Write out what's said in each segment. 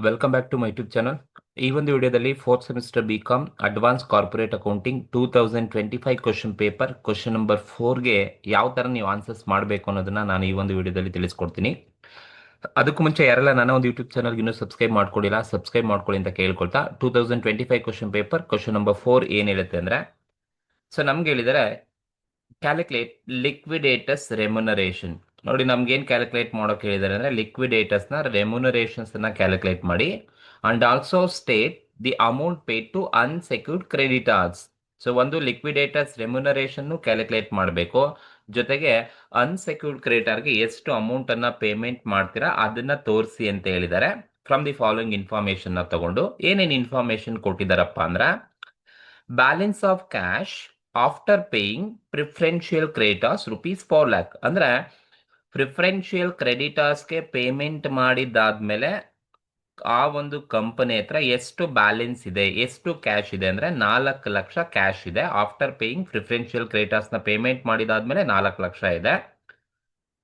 Welcome back to my YouTube channel. ಈ ಒಂದು ವಿಡಿಯೋದಲ್ಲಿ fourth semester B Com advance corporate accounting 2025 question paper question number 4ಗೆ ಯಾವ ಥರ ನೀವು ಆನ್ಸರ್ಸ್ ಮಾಡಬೇಕು ಅನ್ನೋದನ್ನ ನಾನು ಈ ಒಂದು ವಿಡಿಯೋದಲ್ಲಿ ತಿಳಿಸ್ಕೊಡ್ತೀನಿ. ಅದಕ್ಕೂ ಮುಂಚೆ ಯಾರೆಲ್ಲ ನನ್ನ ಒಂದು ಯೂಟ್ಯೂಬ್ ಚಾನಲ್ಗೆ ಇನ್ನೂ ಸಬ್ಸ್ಕ್ರೈಬ್ ಮಾಡ್ಕೊಳ್ಳಿಲ್ಲ, ಸಬ್ಸ್ಕ್ರೈಬ್ ಮಾಡ್ಕೊಳ್ಳಿ ಅಂತ ಕೇಳ್ಕೊಳ್ತಾ 2025 ಕ್ವಶನ್ ಪೇಪರ್ ಕ್ವಶನ್ ನಂಬರ್ 4 ಏನು ಹೇಳುತ್ತೆ ಅಂದರೆ, ಸೊ ನಮ್ಗೆ ಹೇಳಿದರೆ ಕ್ಯಾಲ್ಕುಲೇಟ್ ಲಿಕ್ವಿಡೇಟರ್ಸ್ ರೆಮ್ಯುನರೇಷನ್. ನೋಡಿ, ನಮ್ಗೇನು ಕ್ಯಾಲ್ಕುಲೇಟ್ ಮಾಡೋಕೆ ಹೇಳಿದ್ದಾರೆ ಅಂದರೆ ಲಿಕ್ವಿಡೇಟರ್ಸ್ನ ರೆಮ್ಯುನರೇಷನ್ಸನ್ನು ಕ್ಯಾಲ್ಕುಲೇಟ್ ಮಾಡಿ and also state the amount paid to unsecured creditors. So ಒಂದು ಲಿಕ್ವಿಡೇಟರ್ಸ್ ರೆಮ್ಯುನರೇಷನ್ನು ಕ್ಯಾಲ್ಕುಲೇಟ್ ಮಾಡಬೇಕು, ಜೊತೆಗೆ ಅನ್ಸೆಕ್ಯೂರ್ಡ್ ಕ್ರೆಡಿಟಾರ್ಗೆ ಎಷ್ಟು ಅಮೌಂಟನ್ನು ಪೇಮೆಂಟ್ ಮಾಡ್ತೀರಾ ಅದನ್ನು ತೋರಿಸಿ ಅಂತ ಹೇಳಿದ್ದಾರೆ. ಫ್ರಮ್ ದಿ ಫಾಲೋಯಿಂಗ್ ಇನ್ಫಾರ್ಮೇಷನ್ನ ತಗೊಂಡು ಏನೇನು ಇನ್ಫಾರ್ಮೇಷನ್ ಕೊಟ್ಟಿದ್ದಾರಪ್ಪ ಅಂದ್ರೆ, balance of cash after paying preferential creditors ₹4 lakh. ಅಂದರೆ ಪ್ರಿಫರೆನ್ಷಿಯಲ್ ಕ್ರೆಡಿಟಾರ್ಸ್ಗೆ ಪೇಮೆಂಟ್ ಮಾಡಿದ್ದಾದ್ಮೇಲೆ ಆ ಒಂದು ಕಂಪನಿ ಹತ್ರ ಎಷ್ಟು ಬ್ಯಾಲೆನ್ಸ್ ಇದೆ, ಎಷ್ಟು ಕ್ಯಾಶ್ ಇದೆ ಅಂದರೆ 4 ಲಕ್ಷ ಕ್ಯಾಶ್ ಇದೆ. ಆಫ್ಟರ್ ಪೇಯಿಂಗ್ ಪ್ರಿಫರೆನ್ಷಿಯಲ್ ಕ್ರೆಡಿಟಾರ್ಸ್ನ ಪೇಮೆಂಟ್ ಮಾಡಿದಾದ್ಮೇಲೆ 4 ಲಕ್ಷ ಇದೆ.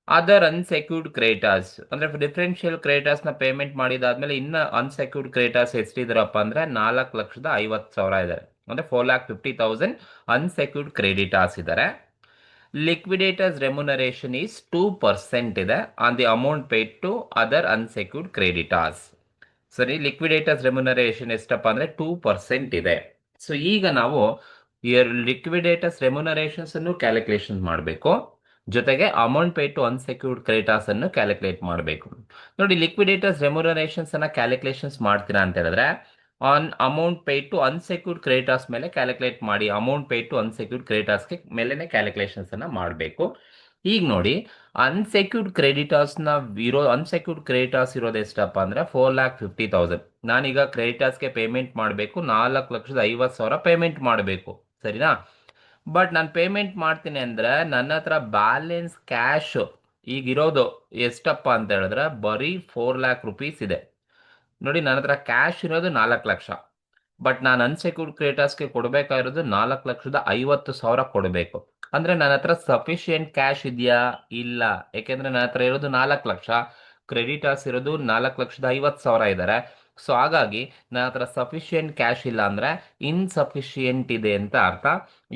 ಅದರ್ ಅನ್ಸೆಕ್ಯೂರ್ಡ್ ಕ್ರೆಡಿಟಾರ್ಸ್ ಅಂದರೆ ಡಿಫರೆನ್ಷಿಯಲ್ ಕ್ರೆಡಿಟಾರ್ಸ್ನ ಪೇಮೆಂಟ್ ಮಾಡಿದಾದ್ಮೇಲೆ ಇನ್ನು ಅನ್ಸೆಕ್ಯೂರ್ಡ್ ಕ್ರೆಡಿಟಾರ್ಸ್ ಎಷ್ಟಿದಾರಪ್ಪ ಅಂದರೆ 4,50,000 ಇದ್ದಾರೆ. ಅಂದರೆ 4,50,000 ಅನ್ಸೆಕ್ಯೂರ್ಡ್ ಕ್ರೆಡಿಟಾರ್ಸ್ ಇದ್ದಾರೆ. ಲಿಕ್ವಿಡೇಟರ್ಸ್ ರೆಮ್ಯುನರೇಷನ್ ಈಸ್ 2% ಇದೆ on the amount paid to other unsecured creditors. ಸರಿ, ಲಿಕ್ವಿಡೇಟರ್ಸ್ ರೆಮ್ಯುನರೇಷನ್ ಎಷ್ಟಪ್ಪ ಅಂದರೆ 2% ಇದೆ. ಸೊ ಈಗ ನಾವು ಲಿಕ್ವಿಡೇಟರ್ಸ್ ರೆಮ್ಯುನರೇಷನ್ಸ್ ಅನ್ನು ಕ್ಯಾಲ್ಕುಲೇಷನ್ ಮಾಡಬೇಕು, ಜೊತೆಗೆ amount paid to unsecured creditors ಅನ್ನು ಕ್ಯಾಲ್ಕುಲೇಟ್ ಮಾಡಬೇಕು. ನೋಡಿ, ಲಿಕ್ವಿಡೇಟರ್ಸ್ ರೆಮ್ಯುನರೇಷನ್ಸ್ ಅನ್ನ ಕ್ಯಾಲ್ಕುಲೇಷನ್ಸ್ ಮಾಡ್ತೀರಾ ಅಂತ ಹೇಳಿದ್ರೆ on amount paid to unsecured creditors ಮೇಲೆ ಕ್ಯಾಲ್ಕುಲೇಟ್ ಮಾಡಿ. ಅಮೌಂಟ್ ಪೇಡ್ ಟು ಅನ್ಸೆಕ್ಯೂರ್ಡ್ ಕ್ರೆಡಿಟಾರ್ಸ್ಗೆ ಮೇಲೆನೆ ಕ್ಯಾಲ್ಕುಲೇಷನ್ಸ್ ಅನ್ನ ಮಾಡಬೇಕು. ಈಗ ನೋಡಿ, ಅನ್ಸೆಕ್ಯೂರ್ಡ್ ಕ್ರೆಡಿಟಾರ್ಸ್ ಇರೋದು ಎಷ್ಟಪ್ಪ ಅಂದ್ರೆ 4,50,000. ನಾನೀಗ ಕ್ರೆಡಿಟಾರ್ಸ್ಗೆ ಪೇಮೆಂಟ್ ಮಾಡಬೇಕು, 4,50,000 ಪೇಮೆಂಟ್ ಮಾಡಬೇಕು, ಸರಿನಾ? ಬಟ್ ನಾನು ಪೇಮೆಂಟ್ ಮಾಡ್ತೀನಿ ಅಂದರೆ ನನ್ನ ಹತ್ರ ಬ್ಯಾಲೆನ್ಸ್ ಕ್ಯಾಶ್ ಈಗಿರೋದು ಎಷ್ಟಪ್ಪ ಅಂತ ಹೇಳಿದ್ರೆ ಬರೀ 4 lakh rupees ಇದೆ. ನೋಡಿ, ನನ್ನ ಹತ್ರ ಕ್ಯಾಶ್ ಇರೋದು 4 ಲಕ್ಷ, ಬಟ್ ನಾನು ಅನ್ಸೆಕ್ಯೂರ್ಡ್ ಕ್ರೆಡಿಟಾರ್ಸ್ಗೆ ಕೊಡಬೇಕಾಗಿರೋದು 4,50,000 ಕೊಡಬೇಕು. ಅಂದರೆ ನನ್ನ ಹತ್ರ ಸಫಿಷಿಯೆಂಟ್ ಕ್ಯಾಶ್ ಇದೆಯಾ? ಇಲ್ಲ. ಯಾಕೆಂದರೆ ನನ್ನ ಹತ್ರ ಇರೋದು 4 ಲಕ್ಷ, ಕ್ರೆಡಿಟಾರ್ಸ್ ಇರೋದು 4,50,000 ಇದ್ದಾರೆ. ಸೊ ಹಾಗಾಗಿ ನನ್ನ ಹತ್ರ ಸಫಿಷಿಯೆಂಟ್ ಕ್ಯಾಶ್ ಇಲ್ಲ ಅಂದರೆ ಇನ್ಸಫಿಷಿಯೆಂಟ್ ಇದೆ ಅಂತ ಅರ್ಥ.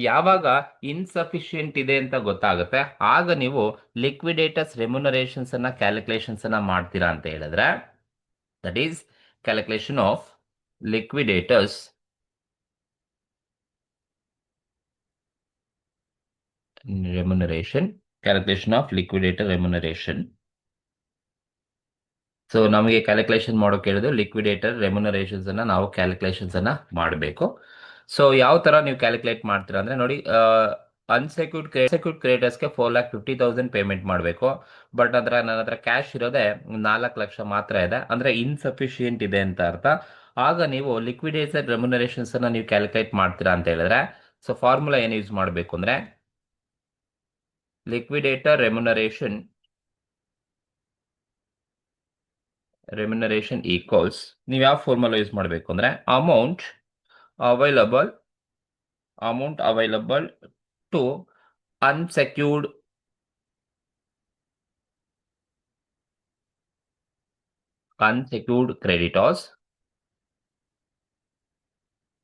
ಯಾವಾಗ ಇನ್ಸಫಿಷಿಯೆಂಟ್ ಇದೆ ಅಂತ ಗೊತ್ತಾಗುತ್ತೆ ಆಗ ನೀವು ಲಿಕ್ವಿಡೇಟರ್ಸ್ ರೆಮ್ಯುನರೇಷನ್ಸ್ ಅನ್ನ ಕ್ಯಾಲ್ಕುಲೇಷನ್ಸ್ ಅನ್ನ ಮಾಡ್ತೀರಾ ಅಂತ ಹೇಳಿದ್ರೆ, that is calculation of liquidators remuneration, calculation of liquidator remuneration. So ನಮಗೆ ಕ್ಯಾಲ್ಕುಲೇಷನ್ ಮಾಡೋಕೆ ಹೇಳಿದ್ರು ಲಿಕ್ವಿಡೇಟರ್ ರೆಮ್ಯುನರೇಷನ್ಸ್ ಅನ್ನ ನಾವು ಕ್ಯಾಲ್ಕುಲೇಷನ್ಸ್ ಅನ್ನ ಮಾಡಬೇಕು. ಸೊ ಯಾವ ತರ ನೀವು ಕ್ಯಾಲ್ಕುಲೇಟ್ ಮಾಡ್ತೀರಾ ಅಂದ್ರೆ, ನೋಡಿ, ಅನ್ಸೆಕ್ಯೂರ್ಡ್ ಕ್ರೆಡಿಟರ್ಸ್ಗೆ 4,50,000 ಪೇಮೆಂಟ್ ಮಾಡಬೇಕು, ಬಟ್ ನನ್ನ ಹತ್ರ ಕ್ಯಾಶ್ ಇರೋದೇ 4 ಲಕ್ಷ ಮಾತ್ರ ಇದೆ, ಅಂದ್ರೆ ಇನ್ಸಫಿಷಿಯೆಂಟ್ ಇದೆ ಅಂತ ಅರ್ಥ. ಆಗ ನೀವು ಲಿಕ್ವಿಡೇಟರ್ ರೆಮ್ಯುನರೇಷನ್ಸ್ ಅನ್ನ ನೀವು ಕ್ಯಾಲ್ಕುಲೇಟ್ ಮಾಡ್ತೀರಾ ಅಂತ ಹೇಳಿದ್ರೆ, ಸೊ ಫಾರ್ಮುಲಾ ಏನು ಯೂಸ್ ಮಾಡಬೇಕು ಅಂದ್ರೆ, ಲಿಕ್ವಿಡೇಟರ್ ರೆಮ್ಯುನರೇಷನ್ ಈಕ್ವಲ್ಸ್, ನೀವು ಯಾವ ಫಾರ್ಮುಲಾ ಯೂಸ್ ಮಾಡಬೇಕು ಅಂದ್ರೆ amount available to unsecured creditors,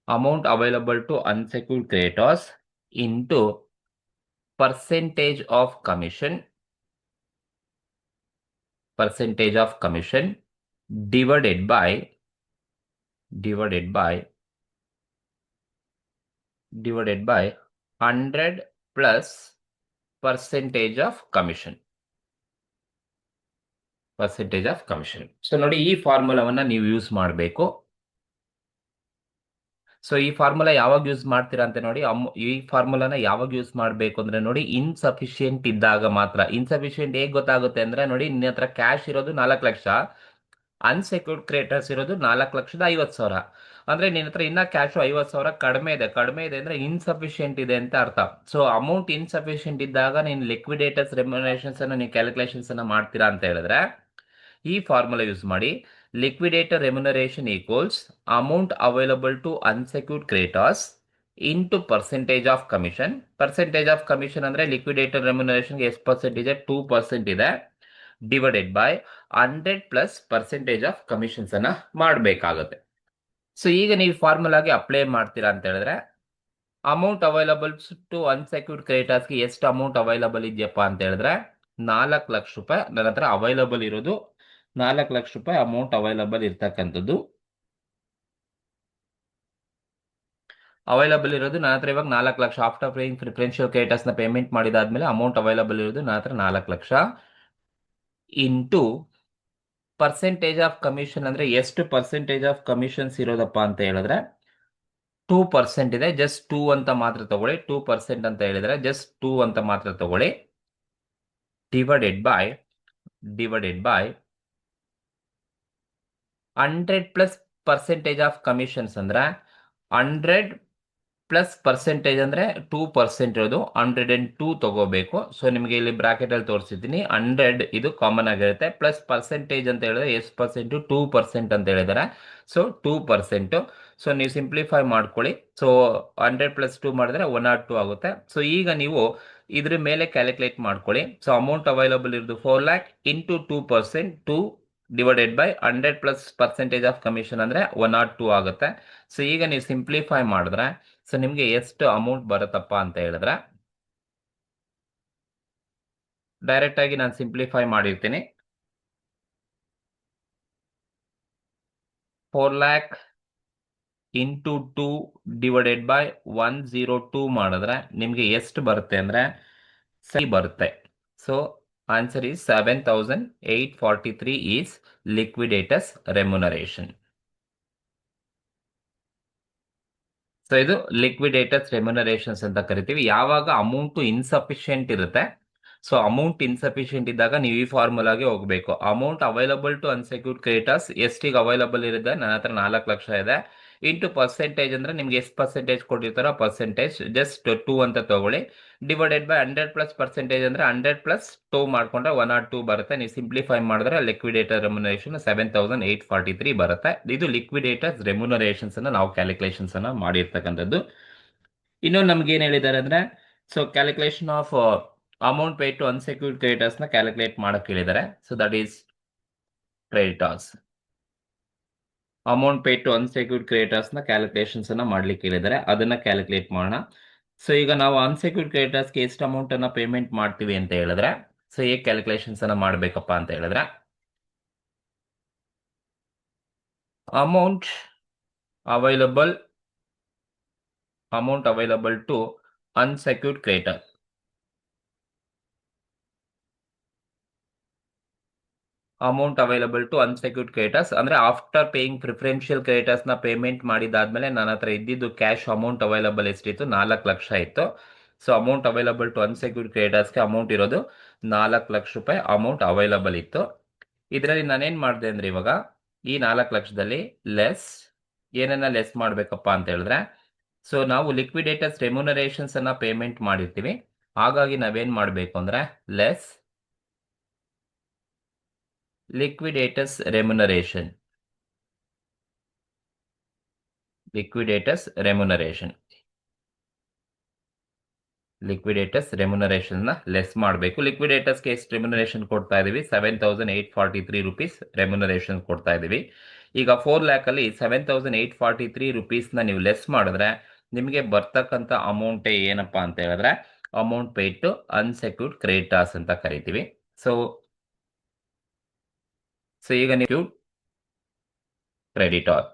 amount available to unsecured creditors into percentage of commission divided by 100 plus percentage of commission. So ನೋಡಿ, ಈ ಫಾರ್ಮುಲಾವನ್ನ ನೀವು ಯೂಸ್ ಮಾಡಬೇಕು. ಸೊ ಈ ಫಾರ್ಮುಲಾ ಯಾವಾಗ ಯೂಸ್ ಮಾಡ್ತೀರಾ ಅಂತ ನೋಡಿ, ಈ ಫಾರ್ಮುಲಾನ ಯಾವಾಗ ಯೂಸ್ ಮಾಡಬೇಕು ಅಂದ್ರೆ, ನೋಡಿ, ಇನ್ಸಫಿಷಿಯೆಂಟ್ ಇದ್ದಾಗ ಮಾತ್ರ. ಇನ್ಸಫಿಷಿಯೆಂಟ್ ಹೇಗೆ ಗೊತ್ತಾಗುತ್ತೆ ಅಂದ್ರೆ, ನೋಡಿ, ನಿನ್ನ ಹತ್ರ ಕ್ಯಾಶ್ ಇರೋದು 4 ಲಕ್ಷ, ಅನ್ಸೆಕ್ಯೂರ್ಡ್ ಕ್ರೆಡಿಟರ್ಸ್ ಇರೋದು 4,50,000. ಅಂದ್ರೆ ನಿನ್ನ ಹತ್ರ ಇನ್ನ ಕ್ಯಾಶ್ 50,000 ಕಡಿಮೆ ಇದೆ ಅಂದ್ರೆ ಇನ್ಸಫಿಷಿಯೆಂಟ್ ಇದೆ ಅಂತ ಅರ್ಥ. ಸೊ ಅಮೌಂಟ್ ಇನ್ಸಫಿಷಿಯೆಂಟ್ ಇದ್ದಾಗ ನೀನು ಲಿಕ್ವಿಡೇಟರ್ಸ್ ರೆಮ್ಯುನರೇಷನ್ಸ್ ಅನ್ನ ನೀವು ಕ್ಯಾಲ್ಕುಲೇಷನ್ಸ್ ಅನ್ನ ಮಾಡ್ತೀರಾ ಅಂತ ಹೇಳಿದ್ರೆ ಈ ಫಾರ್ಮುಲಾ ಯೂಸ್ ಮಾಡಿ. Liquidator remuneration equals amount available to unsecured creditors into percentage of commission ಅಂದ್ರೆ ಲಿಕ್ವಿಡೇಟರ್ ರೆಮ್ಯುನರೇಷನ್ಗೆ ಎಷ್ಟು ಪರ್ಸೆಂಟ್ ಇದೆ? 2% ಇದೆ, divided by 100 plus percentage of commissions ಅನ್ನ ಮಾಡಬೇಕಾಗುತ್ತೆ. ಸೊ ಈಗ ನೀವು ಫಾರ್ಮುಲಾಗೆ ಅಪ್ಲೈ ಮಾಡ್ತೀರಾ ಅಂತ ಹೇಳಿದ್ರೆ ಅಮೌಂಟ್ ಅವೈಲಬಲ್ ಟು ಅನ್ಸೆಕ್ಯೂರ್ಡ್ ಕ್ರೆಡಿಟರ್ಸ್ಗೆ ಎಷ್ಟು ಅಮೌಂಟ್ ಅವೈಲಬಲ್ ಇದೆಯಪ್ಪ ಅಂತ ಹೇಳಿದ್ರೆ 4 ಲಕ್ಷ ರೂಪಾಯಿ ನನ್ನ ಹತ್ರ ಅವೈಲಬಲ್ ಇರೋದು. 4 ಲಕ್ಷ ರೂಪಾಯಿ ಅಮೌಂಟ್ ಅವೈಲಬಲ್ ಇರ್ತಕ್ಕಂಥದ್ದು ಅವೈಲಬಲ್ ಇರೋದು ನನ್ನ ಹತ್ರ ಇವಾಗ 4 lakh. After paying preferential creditors ನ ಪೇಮೆಂಟ್ ಮಾಡಿದಾದ್ಮೇಲೆ ಅಮೌಂಟ್ ಅವೈಲಬಲ್ ಇರೋದು ನನ್ನ ಹತ್ರ 4 lakh into percentage of commission ಅಂದ್ರೆ ಎಷ್ಟು ಪರ್ಸೆಂಟೇಜ್ ಆಫ್ ಕಮಿಷನ್ಸ್ ಇರೋದಪ್ಪ ಅಂತ ಹೇಳಿದ್ರೆ 2% ಇದೆ. ಜಸ್ಟ್ 2 ಅಂತ ಮಾತ್ರ ತಗೊಳ್ಳಿ. 2% ಅಂತ ಹೇಳಿದ್ರೆ ಜಸ್ಟ್ 2 ಅಂತ ಮಾತ್ರ ತಗೊಳ್ಳಿ. Divided by 100 plus percentage of commissions ಅಂದ್ರೆ 100 ಪ್ಲಸ್ ಪರ್ಸೆಂಟೇಜ್ ಅಂದ್ರೆ 2% ಇರೋದು 102 ತಗೋಬೇಕು. ಸೊ ನಿಮಗೆ ಇಲ್ಲಿ ಬ್ರಾಕೆಟ್ ಅಲ್ಲಿ ತೋರಿಸಿದ್ದೀನಿ. 100 ಇದು ಕಾಮನ್ ಆಗಿರುತ್ತೆ. ಪ್ಲಸ್ ಪರ್ಸೆಂಟೇಜ್ ಅಂತ ಹೇಳಿದ್ರೆ ಎಷ್ಟು ಪರ್ಸೆಂಟ್? 2% ಅಂತ ಹೇಳಿದಾರೆ. ಸೊ 2%. ಸೊ ನೀವು ಸಿಂಪ್ಲಿಫೈ ಮಾಡ್ಕೊಳ್ಳಿ. ಸೊ 100 ಪ್ಲಸ್ 2 ಮಾಡಿದ್ರೆ 102 ಆಗುತ್ತೆ. ಸೊ ಈಗ ನೀವು ಇದ್ರ ಮೇಲೆ ಕ್ಯಾಲ್ಕುಲೇಟ್ ಮಾಡ್ಕೊಳ್ಳಿ. ಸೊ ಅಮೌಂಟ್ ಅವೈಲಬಲ್ ಇರೋದು 4 lakh into 2%, 2 divided by 100 plus percentage of commission ಅಂದ್ರೆ 102 ಆಗುತ್ತೆ. ಸೊ ಈಗ ನೀವು ಸಿಂಪ್ಲಿಫೈ ಮಾಡಿದ್ರೆ ಸೊ ನಿಮ್ಗೆ ಎಷ್ಟು ಅಮೌಂಟ್ ಬರುತ್ತಪ್ಪ ಅಂತ ಹೇಳಿದ್ರೆ ಡೈರೆಕ್ಟ್ ಆಗಿ ನಾನು ಸಿಂಪ್ಲಿಫೈ ಮಾಡಿರ್ತೀನಿ. 4 lakh ಇಂಟು 2 ಡಿವೈಡೆಡ್ ಬೈ 102 ಮಾಡಿದ್ರೆ ನಿಮ್ಗೆ ಎಷ್ಟು ಬರುತ್ತೆ ಅಂದ್ರೆ ಸರಿ ಬರುತ್ತೆ. So answer is 7,843 is liquidators remuneration. So ಇದು ಲಿಕ್ವಿಡೇಟರ್ಸ್ ರೆಮ್ಯುನರೇಷನ್ಸ್ ಅಂತ ಕರಿತೀವಿ. ಯಾವಾಗ ಅಮೌಂಟ್ ಇನ್ಸಫಿಷಿಯಂಟ್ ಇರುತ್ತೆ, ಸೊ ಅಮೌಂಟ್ ಇನ್ಸಫಿಷಿಯಂಟ್ ಇದ್ದಾಗ ನೀವು ಈ ಫಾರ್ಮುಲಾಗೆ ಹೋಗಬೇಕು. Amount available to unsecured creditors ಎಷ್ಟಿಗೆ ಅವೈಲಬಲ್ ಇರುತ್ತೆ? ನನ್ನ ಹತ್ರ 4 ಲಕ್ಷ ಇದೆ. ಇಂಟು ಪರ್ಸೆಂಟೇಜ್ ಅಂದ್ರೆ ನಿಮ್ಗೆ ಎಷ್ಟು ಪರ್ಸೆಂಟೇಜ್ ಕೊಟ್ಟಿರ್ತಾರೋ ಪರ್ಸೆಂಟೇಜ್ ಜಸ್ಟ್ 2 ಅಂತ ತಗೊಳ್ಳಿ. ಡಿವೈಡೆಡ್ ಬೈ 100 ಪ್ಲಸ್ ಪರ್ಸೆಂಟೇಜ್ ಅಂದ್ರೆ 100 ಪ್ಲಸ್ 2 ಮಾಡ್ಕೊಂಡ್ರೆ 102 ಬರುತ್ತೆ. ನೀವು ಸಿಂಪ್ಲಿಫೈ ಮಾಡಿದ್ರೆ ಲಿಕ್ವಿಡೇಟರ್ ರೆಮ್ಯುನರೇಷನ್ 7,843 ಬರುತ್ತೆ. ಇದು ಲಿಕ್ವಿಡೇಟರ್ಸ್ ರೆಮ್ಯುನರೇಷನ್ಸ್ ಅನ್ನ ನಾವು ಕ್ಯಾಲ್ಕುಲೇಷನ್ಸ್ ಅನ್ನ ಮಾಡಿರ್ತಕ್ಕಂಥದ್ದು. ಇನ್ನು ನಮ್ಗೆ ಏನ್ ಹೇಳಿದ್ದಾರೆ ಅಂದ್ರೆ so calculation of amount pay to unsecured creditors ನ ಕ್ಯಾಲ್ಕುಲೇಟ್ ಮಾಡಕ್ ಹೇಳಿದ್ದಾರೆ. So that is creditors. Amount pay to unsecured creditors ನ ಕ್ಯಾಲ್ಕುಲೇಷನ್ಸ್ ಅನ್ನ ಮಾಡ್ಲಿಕ್ಕೆ ಹೇಳಿದ್ದಾರೆ. ಅದನ್ನ ಕ್ಯಾಲ್ಕುಲೇಟ್ ಮಾಡೋಣ. ಸೊ ಈಗ ನಾವು ಅನ್ಸೆಕ್ಯೂರ್ಡ್ ಕ್ರೆಡಿಟರ್ಸ್ಗೆ ಎಷ್ಟು ಅಮೌಂಟ್ ಅನ್ನ ಪೇಮೆಂಟ್ ಮಾಡ್ತೀವಿ ಅಂತ ಹೇಳಿದ್ರೆ ಸೊ ಹೇಗೆ ಕ್ಯಾಲ್ಕುಲೇಷನ್ಸ್ ಅನ್ನ ಮಾಡ್ಬೇಕಪ್ಪ ಅಂತ ಹೇಳಿದ್ರೆ amount available to unsecured creditor. Amount available to unsecured creditors ಅಂದ್ರೆ ಆಫ್ಟರ್ ಪೇಯಿಂಗ್ ಪ್ರಿಫರೆನ್ಷಿಯಲ್ ಕ್ರೆಡಿಟರ್ಸ್ ನ ಪೇಮೆಂಟ್ ಮಾಡಿದಾದ್ಮೇಲೆ ನನ್ನ ಹತ್ರ ಇದ್ದಿದ್ದು ಕ್ಯಾಶ್ ಅಮೌಂಟ್ ಅವೈಲಬಲ್ ಎಷ್ಟಿತ್ತು? 4 ಲಕ್ಷ ಇತ್ತು. So amount available to unsecured ಕ್ರೆಡಿಟರ್ಸ್ಗೆ ಅಮೌಂಟ್ ಇರೋದು 4 ಲಕ್ಷ ರೂಪಾಯಿ ಅಮೌಂಟ್ ಅವೈಲಬಲ್ ಇತ್ತು. ಇದರಲ್ಲಿ ನಾನೇನ್ ಮಾಡಿದೆ ಅಂದ್ರೆ ಇವಾಗ ಈ 4 ಲಕ್ಷದಲ್ಲಿ ಏನನ್ನ ಲೆಸ್ ಮಾಡ್ಬೇಕಪ್ಪ ಅಂತ ಹೇಳಿದ್ರೆ ಸೊ ನಾವು ಲಿಕ್ವಿಡೇಟರ್ಸ್ ರೆಮ್ಯುನರೇಷನ್ಸ್ ಅನ್ನ ಪೇಮೆಂಟ್ ಮಾಡಿರ್ತೀವಿ. ಹಾಗಾಗಿ ನಾವೇನ್ ಮಾಡ್ಬೇಕು ಅಂದ್ರೆ ಲೆಸ್ liquidators remuneration. ನ ಲೆಸ್ ಮಾಡಬೇಕು. ಲಿಕ್ವಿಡೇಟರ್ಸ್ಗೆ ಎಷ್ಟು ರೆಮ್ಯುನರೇಷನ್ ಕೊಡ್ತಾ ಇದೀವಿ? 7,843 ರುಪೀಸ್ ರೆಮ್ಯುನರೇಷನ್ ಕೊಡ್ತಾ ಇದೀವಿ. ಈಗ 4 lakh ಅಲ್ಲಿ 7,843 ರುಪೀಸ್ ನ ನೀವು ಲೆಸ್ ಮಾಡಿದ್ರೆ ನಿಮಗೆ ಬರ್ತಕ್ಕಂಥ ಅಮೌಂಟ್ ಏನಪ್ಪಾ ಅಂತ ಹೇಳಿದ್ರೆ amount pay to unsecured creditors ಅಂತ ಕರಿತೀವಿ. ಸೊ ಈಗ ನೀವು creditor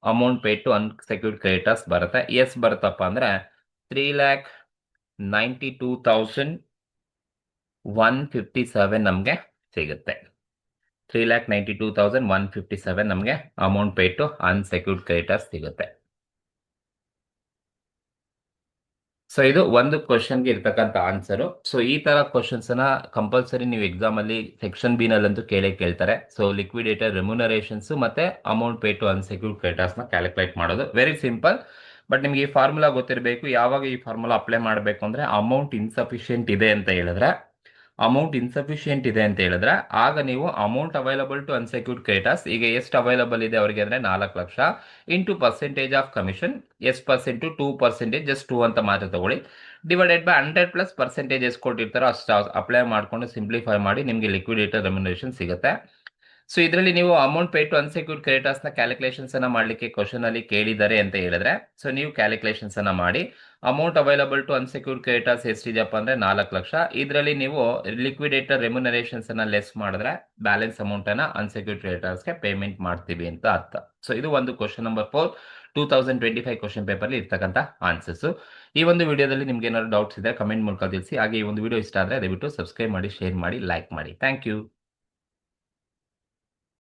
amount pay to unsecured creditors ಬರುತ್ತೆ. ಎಷ್ಟು ಬರುತ್ತಪ್ಪ ಅಂದ್ರೆ 3,92,157 ನಮಗೆ ಸಿಗುತ್ತೆ. 3,92,157 ನಮಗೆ amount pay to unsecured creditors ಸಿಗುತ್ತೆ. ಸೊ ಇದು ಒಂದು ಕ್ವಶನ್ಗೆ ಇರ್ತಕ್ಕಂಥ ಆನ್ಸರು. ಸೊ ಈ ತರ ಕ್ವಶನ್ಸ್ ಅನ್ನ ಕಂಪಲ್ಸರಿ ನೀವು ಎಕ್ಸಾಮ್ ಅಲ್ಲಿ ಸೆಕ್ಷನ್ ಬಿ ನಲ್ಲಂತೂ ಕೇಳ್ತಾರೆ. ಸೊ ಲಿಕ್ವಿಡೇಟರ್ ರೆಮ್ಯುನರೇಷನ್ಸ್ ಮತ್ತೆ amount pay to unsecured creditors ನ ಕ್ಯಾಲ್ಕುಲೇಟ್ ಮಾಡೋದು ವೆರಿ ಸಿಂಪಲ್. ಬಟ್ ನಿಮ್ಗೆ ಈ ಫಾರ್ಮುಲಾ ಗೊತ್ತಿರಬೇಕು. ಯಾವಾಗ ಈ ಫಾರ್ಮುಲಾ ಅಪ್ಲೈ ಮಾಡಬೇಕು ಅಂದ್ರೆ ಅಮೌಂಟ್ ಇನ್ಸಫಿಷಿಯಂಟ್ ಇದೆ ಅಂತ ಹೇಳಿದ್ರೆ ಅಮೌಂಟ್ ಇನ್ಸಫಿಷಿಯೆಂಟ್ ಇದೆ ಅಂತ ಹೇಳಿದ್ರೆ ಆಗ ನೀವು amount available to unsecured creditors ಈಗ ಎಷ್ಟು ಅವೈಲಬಲ್ ಇದೆ ಅವರಿಗೆ ಅಂದ್ರೆ 4 lakh into percentage of commission ಎಷ್ಟು ಪರ್ಸೆಂಟು 2%, ಜಸ್ಟ್ 2 ಅಂತ ಮಾತ್ರ ತಗೊಳ್ಳಿ, ಡಿವೈಡೆಡ್ ಬೈ 100 ಪ್ಲಸ್ ಪರ್ಸೆಂಟೇಜ್ ಎಷ್ಟು ಕೊಟ್ಟಿರ್ತಾರೋ ಅಷ್ಟು ಅಪ್ಲೈ ಮಾಡಿಕೊಂಡು ಸಿಂಪ್ಲಿಫೈ ಮಾಡಿ ನಿಮಗೆ ಲಿಕ್ವಿಡೇಟರ್ ರೆಮ್ಯುನರೇಷನ್ ಸಿಗುತ್ತೆ. ಸೊ ಇದರಲ್ಲಿ ನೀವು amount pay to unsecured creditors ನ ಕ್ಯಾಲ್ಕುಲೇಷನ್ಸ್ ಅನ್ನ ಮಾಡಲಿಕ್ಕೆ ಕ್ವಶನ್ ಅಲ್ಲಿ ಕೇಳಿದ್ದಾರೆ ಅಂತ ಹೇಳಿದ್ರೆ ಸೊ ನೀವು ಕ್ಯಾಲ್ಕುಲೇಷನ್ಸ್ ಅನ್ನ ಮಾಡಿ amount available to unsecured creditors ಎಷ್ಟಿದೆಯಪ್ಪ ಅಂದ್ರೆ 4 ಲಕ್ಷ. ಇದರಲ್ಲಿ ನೀವು ಲಿಕ್ವಿಡೇಟರ್ ರೆಮ್ಯುನರೇಷನ್ಸ್ ಅನ್ನ ಲೆಸ್ ಮಾಡಿದ್ರೆ ಬ್ಯಾಲೆನ್ಸ್ ಅಮೌಂಟ್ ಅನ್ನ ಅನ್ಸೆಕ್ಯೂರ್ಡ್ ಕ್ರೆಡಿಟರ್ಸ್ಗೆ ಪೇಮೆಂಟ್ ಮಾಡ್ತೀವಿ ಅಂತ ಅರ್ಥ. ಸೊ ಇದು ಒಂದು ಕ್ವಶನ್ ನಂಬರ್ 4 2025 ಕ್ವಶನ್ ಪೇಪರ್ ಇರ್ತಕ್ಕಂಥ ಆನ್ಸರ್ಸ್. ಈ ಒಂದು ವಿಡಿಯೋದಲ್ಲಿ ನಿಮ್ಗೆ ಏನಾದ್ರು ಡೌಟ್ಸ್ ಇದೆ ಕಮೆಂಟ್ ಮೂಲಕ ತಿಳಿಸಿ. ಹಾಗೆ ಈ ಒಂದು ವಿಡಿಯೋ ಇಷ್ಟ ಆದ್ರೆ ದಯವಿಟ್ಟು ಸಬ್ಸ್ಕ್ರೈಬ್ ಮಾಡಿ, ಶೇರ್ ಮಾಡಿ, ಲೈಕ್ ಮಾಡಿ. Thank you.